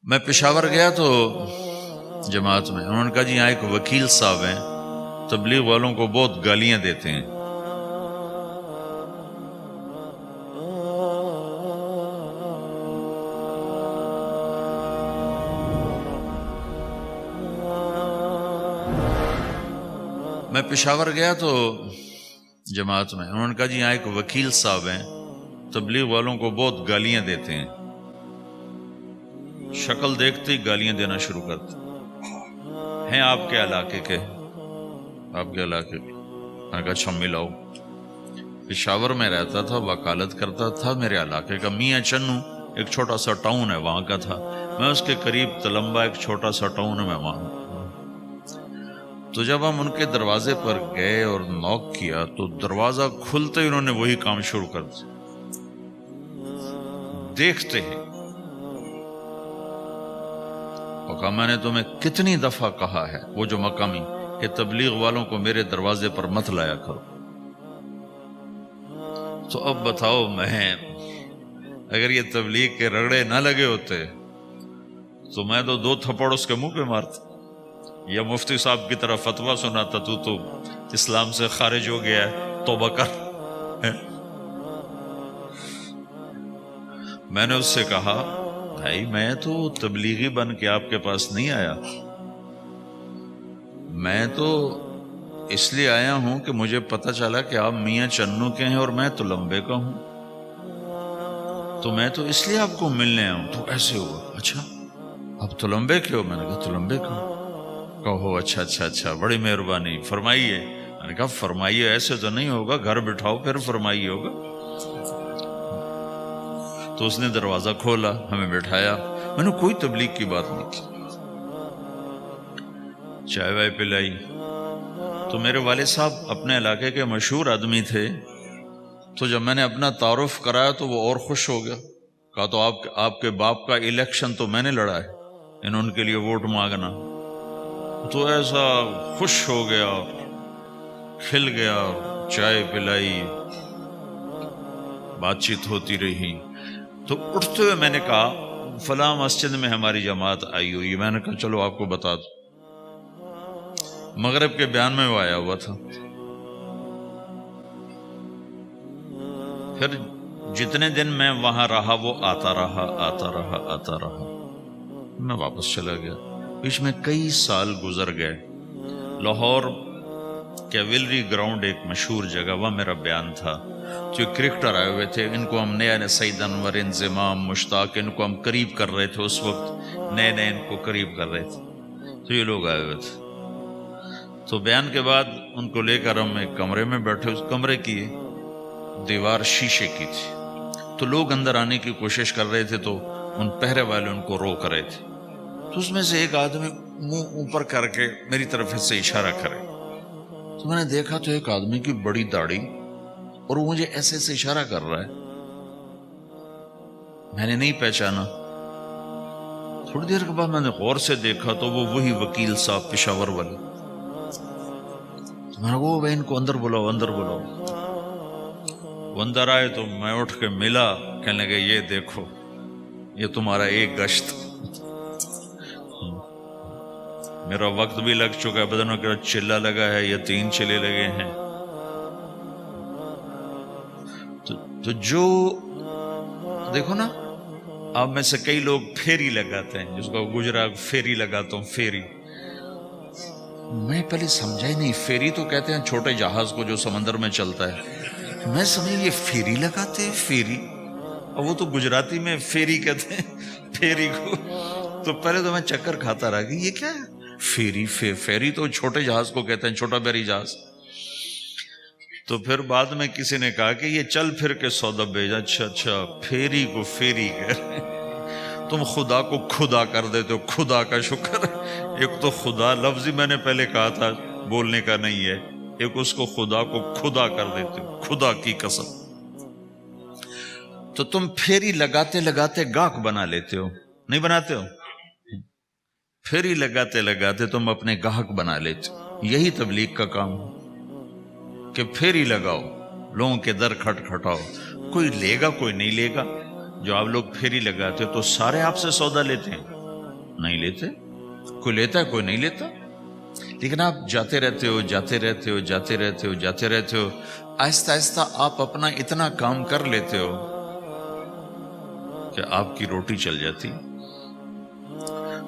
میں پشاور گیا تو جماعت میں انہوں نے کہا جی یہاں ایک وکیل صاحب ہیں، تبلیغ والوں کو بہت گالیاں دیتے ہیں۔ میں پشاور گیا تو جماعت میں انہوں نے کہا جی یہاں ایک وکیل صاحب ہیں، تبلیغ والوں کو بہت گالیاں دیتے ہیں۔ شکل دیکھتے ہی گالیاں دینا شروع کرتے ہیں۔ آپ کے علاقے کے؟ آپ کے علاقے کے؟ میں نے کہا اچھا ملاؤ۔ پشاور میں رہتا تھا، وکالت کرتا تھا، میرے علاقے کا میاں چنو ایک چھوٹا سا ٹاؤن ہے وہاں کا تھا، میں اس کے قریب تلمبا ایک چھوٹا سا ٹاؤن ہے میں وہاں۔ تو جب ہم ان کے دروازے پر گئے اور نوک کیا تو دروازہ کھلتے ہی انہوں نے وہی کام شروع کر دیا۔ دیکھتے ہیں اور کہا میں نے تمہیں کتنی دفعہ کہا ہے، وہ جو مقامی، کہ تبلیغ والوں کو میرے دروازے پر مت لایا کرو۔ تو اب بتاؤ، میں اگر یہ تبلیغ کے رگڑے نہ لگے ہوتے تو میں تو 2 تھپڑ اس کے منہ پہ مارتا، یا مفتی صاحب کی طرف فتویٰ سناتا تو اسلام سے خارج ہو گیا ہے، توبہ کر۔ میں نے اس سے کہا بھائی میں تو تبلیغی بن کے آپ کے پاس نہیں آیا، میں تو اس لیے آیا ہوں کہ مجھے پتہ چلا کہ آپ میاں چنو کے ہیں اور میں تلمبے کا ہوں، تو میں تو اس لیے آپ کو ملنے آیا ہوں۔ تو ایسے ہوا، اچھا آپ تلمبے کے ہو؟ میں نے کہا تلمبے کا ہوں۔ کہو اچھا اچھا اچھا، بڑی مہربانی، فرمائیے۔ میں نے کہا فرمائیے ایسے تو نہیں ہوگا، گھر بٹھاؤ پھر فرمائیے ہوگا۔ تو اس نے دروازہ کھولا، ہمیں بٹھایا، میں نے کوئی تبلیغ کی بات نہیں کی، چائے وائے پلائی۔ تو میرے والد صاحب اپنے علاقے کے مشہور آدمی تھے، تو جب میں نے اپنا تعارف کرایا تو وہ اور خوش ہو گیا، کہا تو آپ کے باپ کا الیکشن تو میں نے لڑا ہے، انہوں ان کے لیے ووٹ مانگنا۔ تو ایسا خوش ہو گیا، کھل گیا، چائے پلائی، بات چیت ہوتی رہی۔ تو اٹھتے ہوئے میں نے کہا فلاں مسجد میں ہماری جماعت آئی ہوئی، میں نے کہا چلو آپ کو بتا دوں۔ مغرب کے بیان میں وہ آیا ہوا تھا۔ پھر جتنے دن میں وہاں رہا وہ آتا رہا، میں واپس چلا گیا۔ بیچ میں کئی سال گزر گئے۔ لاہور کیولری گراؤنڈ ایک مشہور جگہ، وہاں میرا بیان تھا۔ جو کرکٹر آئے ہوئے تھے، ان کو ہم نیا سعید انور، انضمام، مشتاق، ان کو ہم قریب کر رہے تھے، اس وقت نئے ان کو قریب کر رہے تھے۔ تو یہ لوگ آئے ہوئے تھے، تو بیان کے بعد ان کو لے کر ہم ایک کمرے میں بیٹھے۔ اس کمرے کی دیوار شیشے کی تھی، تو لوگ اندر آنے کی کوشش کر رہے تھے، تو ان پہرے والے ان کو روک رہے تھے۔ تو اس میں سے ایک آدمی منہ اوپر کر کے میری طرف سے اشارہ کرے، تو میں نے دیکھا تو ایک آدمی کی بڑی داڑھی، اور وہ مجھے ایسے اشارہ کر رہا ہے، میں نے نہیں پہچانا۔ تھوڑی دیر کے بعد میں نے غور سے دیکھا تو وہ وہی وکیل صاحب پشاور والے۔ میں نے کہا ان کو اندر بلاؤ، اندر بلاؤ۔ وہ اندر آئے تو میں اٹھ کے ملا، کہنے لگے یہ دیکھو، یہ تمہارا ایک گشت، میرا وقت بھی لگ چکا ہے، بدنوں کا چلہ لگا ہے یا 3 چلے لگے ہیں۔ تو جو دیکھو نا، آپ میں سے کئی لوگ پھیری لگاتے ہیں، جس کو گجرا پھیری لگاتا ہوں، پھیری۔ میں پہلے سمجھا ہی نہیں، پھیری تو کہتے ہیں چھوٹے جہاز کو جو سمندر میں چلتا ہے، میں سمجھا یہ پھیری لگاتے ہیں، پھیری، اور وہ تو گجراتی میں پھیری کہتے ہیں پھیری کو۔ تو پہلے تو میں چکر کھاتا رہا کہ یہ کیا ہے پھیری، پھیری تو چھوٹے جہاز کو کہتے ہیں، چھوٹا بحری جہاز۔ تو پھر بعد میں کسی نے کہا کہ یہ چل پھر کے سودا بھیجا، اچھا پھیری کو پھیری کہہ رہے ہیں، تم خدا کو خدا کر دیتے ہو، خدا کا شکر۔ ایک تو خدا لفظ ہی میں نے پہلے کہا تھا بولنے کا نہیں ہے، ایک اس کو خدا کو خدا کر دیتے ہو، خدا کی قسم۔ تو تم پھیری لگاتے لگاتے گاہک بنا لیتے ہو، نہیں بناتے ہو؟ پھیری لگاتے لگاتے تم اپنے گاہک بنا لیتے ہو۔ یہی تبلیغ کا کام ہے کہ پھیری لگاؤ، لوگوں کے در کھٹکھٹاؤ، کوئی لے گا کوئی نہیں لے گا۔ جو آپ لوگ پھیری لگاتے ہو تو سارے آپ سے سودا لیتے ہیں، نہیں لیتے. کوئی لیتا ہے, کوئی نہیں لیتا. لیکن آپ جاتے رہتے ہو, جاتے رہتے ہو, جاتے رہتے ہو, جاتے رہتے ہو, آہستہ آہستہ آپ اپنا اتنا کام کر لیتے ہو کہ آپ کی روٹی چل جاتی.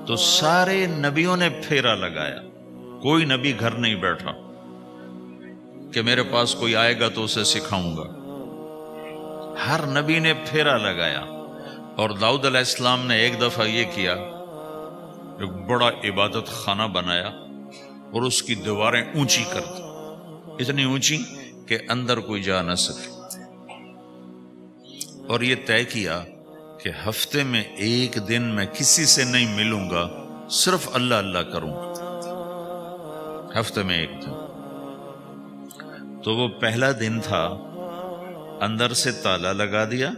تو سارے نبیوں نے پھیرا لگایا, کوئی نبی گھر نہیں بیٹھا کہ میرے پاس کوئی آئے گا تو اسے سکھاؤں گا. ہر نبی نے پھیرا لگایا. اور داؤد علیہ السلام نے ایک دفعہ یہ کیا, ایک بڑا عبادت خانہ بنایا اور اس کی دیواریں اونچی کر دی, اتنی اونچی کہ اندر کوئی جا نہ سکے. اور یہ طے کیا کہ ہفتے میں ایک دن میں کسی سے نہیں ملوں گا, صرف اللہ اللہ کروں گا. ہفتے میں ایک دن. تو وہ پہلا دن تھا, اندر سے تالا لگا دیا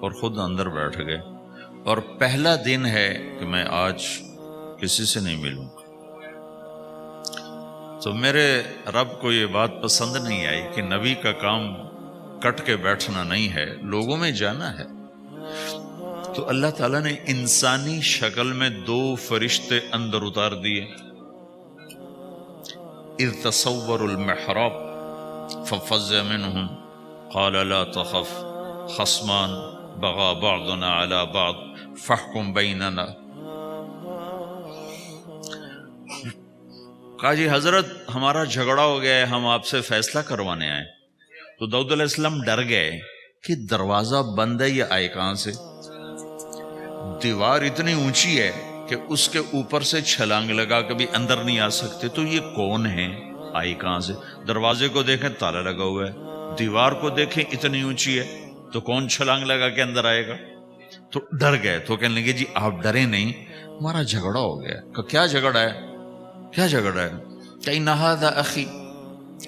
اور خود اندر بیٹھ گئے. اور پہلا دن ہے کہ میں آج کسی سے نہیں ملوں گا. تو میرے رب کو یہ بات پسند نہیں آئی کہ نبی کا کام کٹ کے بیٹھنا نہیں ہے, لوگوں میں جانا ہے. تو اللہ تعالیٰ نے انسانی شکل میں 2 فرشتے اندر اتار دیے. اذ تصور المحراب ففزع منهم قال لا تخف خصمان بغى بعضنا على بعض فاحكم بيننا. کہا جی حضرت ہمارا جھگڑا ہو گیا ہے, ہم آپ سے فیصلہ کروانے آئے. تو داؤد علیہ السلام ڈر گئے کہ دروازہ بند ہے, یہ آئے کہاں سے؟ دیوار اتنی اونچی ہے کہ اس کے اوپر سے چھلانگ لگا کبھی اندر نہیں آ سکتے. تو یہ کون ہے, آئی کہاں سے؟ دروازے کو دیکھیں تالا لگا ہوا ہے, دیوار کو دیکھیں اتنی اونچی ہے, تو کون چھلانگ لگا کے اندر آئے گا؟ تو ڈر گئے. تو کہنے لگے جی آپ ڈرے نہیں, ہمارا جھگڑا ہو گیا. کہ کیا جھگڑا ہے؟ کیا جھگڑا ہے؟ کہ ان ھذا اخی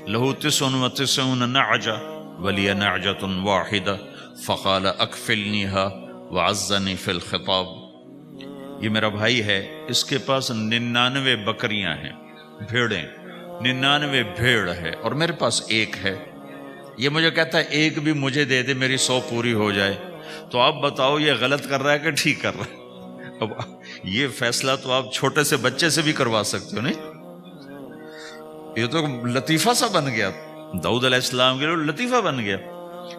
لہ 99 نعجہ ولی نعجۃ واحدہ فقال اکفلنیها وعزنی فی الخطاب. یہ میرا بھائی ہے, اس کے پاس 99 بکریاں ہیں, بھیڑیں, 99 بھیڑ ہے, اور میرے پاس ایک ہے. یہ مجھے کہتا ہے ایک بھی مجھے دے دے, میری 100 پوری ہو جائے. تو آپ بتاؤ یہ غلط کر رہا ہے کہ ٹھیک کر رہا ہے؟ اب یہ فیصلہ تو آپ چھوٹے سے بچے سے بھی کروا سکتے ہو, نہیں؟ یہ تو لطیفہ سا بن گیا داؤد علیہ السلام کے لیے, لطیفہ بن گیا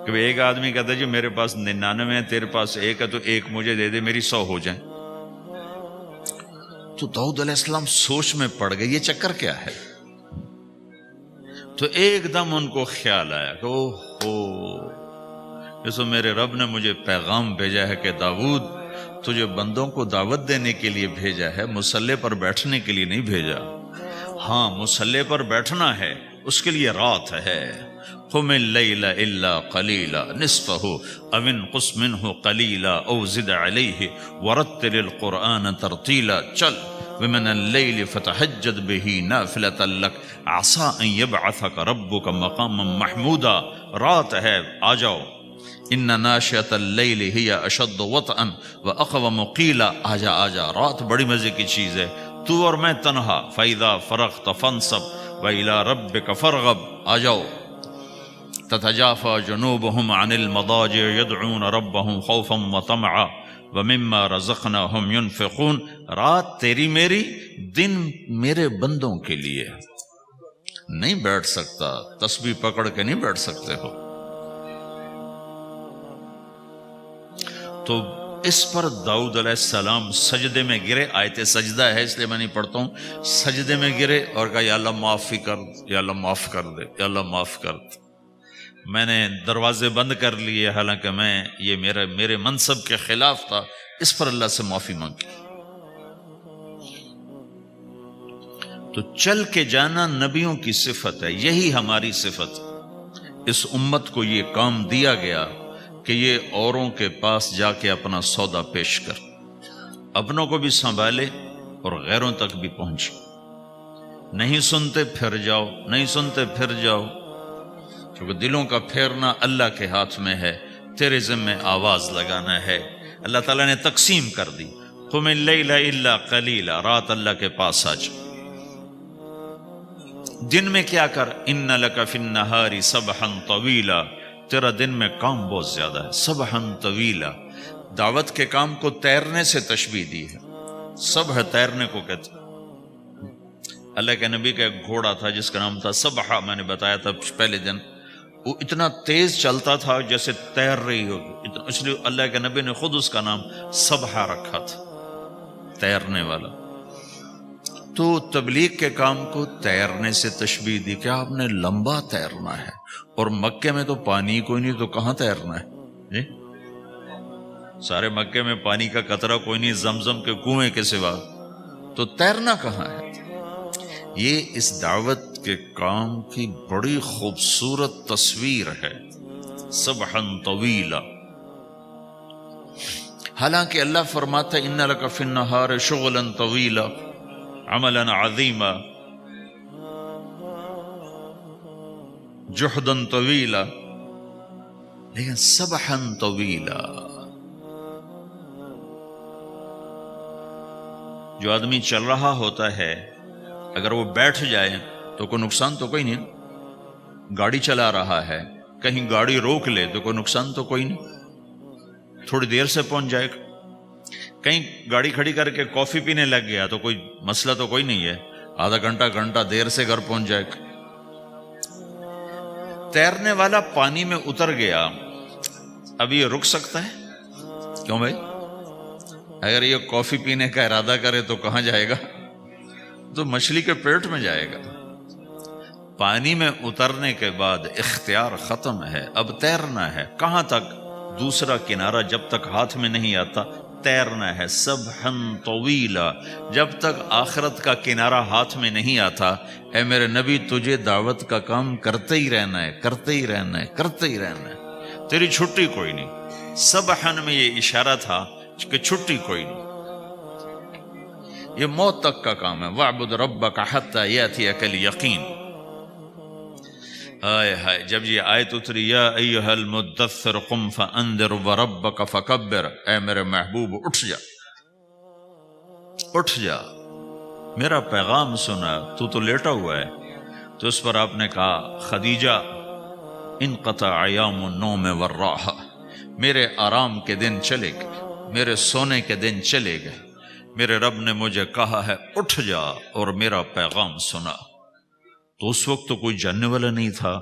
کہ ایک آدمی کہتا ہے جی میرے پاس 99 ہے, تیرے پاس ایک ہے, تو ایک مجھے دے دے, میری 100 ہو جائیں. تو داؤد علیہ السلام سوچ میں پڑ گئے, یہ چکر کیا ہے؟ تو ایک دم ان کو خیال آیا کہ اوہ, میرے رب نے مجھے پیغام بھیجا ہے کہ داؤد تجھے بندوں کو دعوت دینے کے لیے بھیجا ہے, مصلی پر بیٹھنے کے لیے نہیں بھیجا. ہاں مصلی پر بیٹھنا ہے, اس کے لیے رات ہے. قم اللیل الا قلیلا نصفہ او انقص منہ قلیلا او زد علیہ ورتل القرآن ترتیلا. چل ومن اللیل فتہجد بہ نافلۃ لک عسیٰ ان یبعثک ربک مقاما محمودا. رات ہے, آ جاؤ. ان ناشئۃ اللیل ہی اشد وطئا واقوم قیلا. آجا آجا, رات بڑی مزے کی چیز ہے, تو اور میں تنہا. فاذا فرغت فانصب والى ربک فارغب. آ جاؤ. تتجافى جنوبهم عن المضاجع يدعون ربهم خوفا وطمعا ومما رزقناهم ينفقون. رات تیری میری, دن میرے بندوں کے لیے. نہیں بیٹھ سکتا, تسبیح پکڑ کے نہیں بیٹھ سکتے ہو. تو اس پر داؤد علیہ السلام سجدے میں گرے. آیت سجدہ ہے اس لیے میں نہیں پڑھتا ہوں. سجدے میں گرے اور کہا یا اللہ معافی کر, یا اللہ معاف کر دے, یا اللہ معاف کر دے. میں نے دروازے بند کر لیے, حالانکہ میں یہ میرے منصب کے خلاف تھا. اس پر اللہ سے معافی مانگی. تو چل کے جانا نبیوں کی صفت ہے, یہی ہماری صفت. اس امت کو یہ کام دیا گیا کہ یہ اوروں کے پاس جا کے اپنا سودا پیش کر, اپنوں کو بھی سنبھالے اور غیروں تک بھی پہنچے. نہیں سنتے پھر جاؤ, نہیں سنتے پھر جاؤ, کیونکہ دلوں کا پھیرنا اللہ کے ہاتھ میں ہے. تیرے ذمہ آواز لگانا ہے. اللہ تعالیٰ نے تقسیم کر دی. قم اللیل الا قلیلا, رات اللہ کے پاس آ جا. دن میں کیا کر, ان لک فی النہار سبحا طویلا, تیرا دن میں کام بہت زیادہ ہے. سبحا طویلا, دعوت کے کام کو تیرنے سے تشبیہ دی ہے. سبح تیرنے کو کہتے ہیں۔ اللہ کے نبی کا ایک گھوڑا تھا جس کا نام تھا سبحہ، میں نے بتایا تھا پہلے دن، وہ اتنا تیز چلتا تھا جیسے تیر رہی ہوگی، اس لیے اللہ کے نبی نے خود اس کا نام سبحہ رکھا تھا، تیرنے والا۔ تو تبلیغ کے کام کو تیرنے سے تشبیہ دی کہ آپ نے لمبا تیرنا ہے، اور مکے میں تو پانی کوئی نہیں، تو کہاں تیرنا ہے جی؟ سارے مکے میں پانی کا قطرہ کوئی نہیں زمزم کے کنویں کے سوا، تو تیرنا کہاں ہے؟ یہ اس دعوت کے کام کی بڑی خوبصورت تصویر ہے، سبحا طویلا۔ حالانکہ اللہ فرماتا ہے ان لک فی النہار شغلا طویلا عملا عظیما جہدا طویلا، لیکن سبحا طویلا، جو آدمی چل رہا ہوتا ہے اگر وہ بیٹھ جائے تو کوئی نقصان تو کوئی نہیں، گاڑی چلا رہا ہے کہیں گاڑی روک لے تو کوئی نقصان تو کوئی نہیں، تھوڑی دیر سے پہنچ جائے گا، کہیں گاڑی کھڑی کر کے کافی پینے لگ گیا تو کوئی مسئلہ تو کوئی نہیں ہے، آدھا گھنٹہ دیر سے گھر پہنچ جائے گا۔ تیرنے والا پانی میں اتر گیا، اب یہ رک سکتا ہے؟ کیوں بھائی؟ اگر یہ کافی پینے کا ارادہ کرے تو کہاں جائے گا؟ تو مچھلی کے پیٹ میں جائے گا۔ پانی میں اترنے کے بعد اختیار ختم ہے، اب تیرنا ہے۔ کہاں تک؟ دوسرا کنارہ جب تک ہاتھ میں نہیں آتا تیرنا ہے، سبحا طویلا، جب تک آخرت کا کنارہ ہاتھ میں نہیں آتا۔ اے میرے نبی تجھے دعوت کا کام کرتے ہی رہنا ہے، کرتے ہی رہنا ہے، کرتے ہی رہنا ہے، تیری چھٹی کوئی نہیں۔ سبحن میں یہ اشارہ تھا کہ چھٹی کوئی نہیں، یہ موت تک کا کام ہے۔ وَاعْبُدْ رَبَّكَ حَتَّى يَأْتِيَكَ الْيَقِينُ۔ ہائے ہائے، جب یہ آیت اتری یا ایھا المدثر قم فانذر وربک فکبر، اے میرے محبوب اٹھ جا، اٹھ جا، میرا پیغام سنا، تو لیٹا ہوا ہے۔ تو اس پر آپ نے کہا خدیجہ انقطع ایام النوم والراحہ، میرے آرام کے دن چلے گئے، میرے سونے کے دن چلے گئے، میرے رب نے مجھے کہا ہے اٹھ جا اور میرا پیغام سنا۔ تو اس وقت تو کوئی جاننے والا نہیں تھا،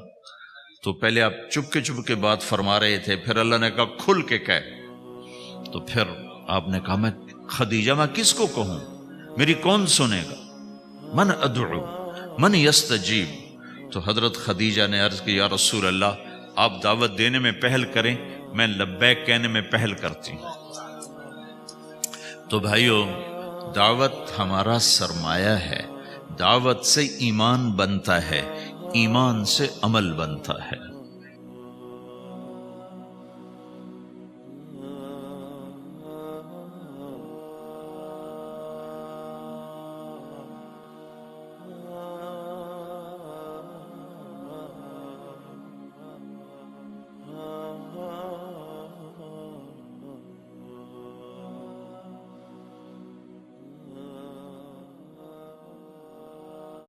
تو پہلے آپ چپ کے بات فرما رہے تھے، پھر اللہ نے کہا کھل کے کہہ، تو پھر آپ نے کہا میں خدیجہ میں کس کو کہوں، میری کون سنے گا، من ادعو من یستجیب۔ تو حضرت خدیجہ نے عرض کی یا رسول اللہ آپ دعوت دینے میں پہل کریں، میں لبیک کہنے میں پہل کرتی ہوں۔ تو بھائیو، دعوت ہمارا سرمایہ ہے، دعوت سے ایمان بنتا ہے، ایمان سے عمل بنتا ہے۔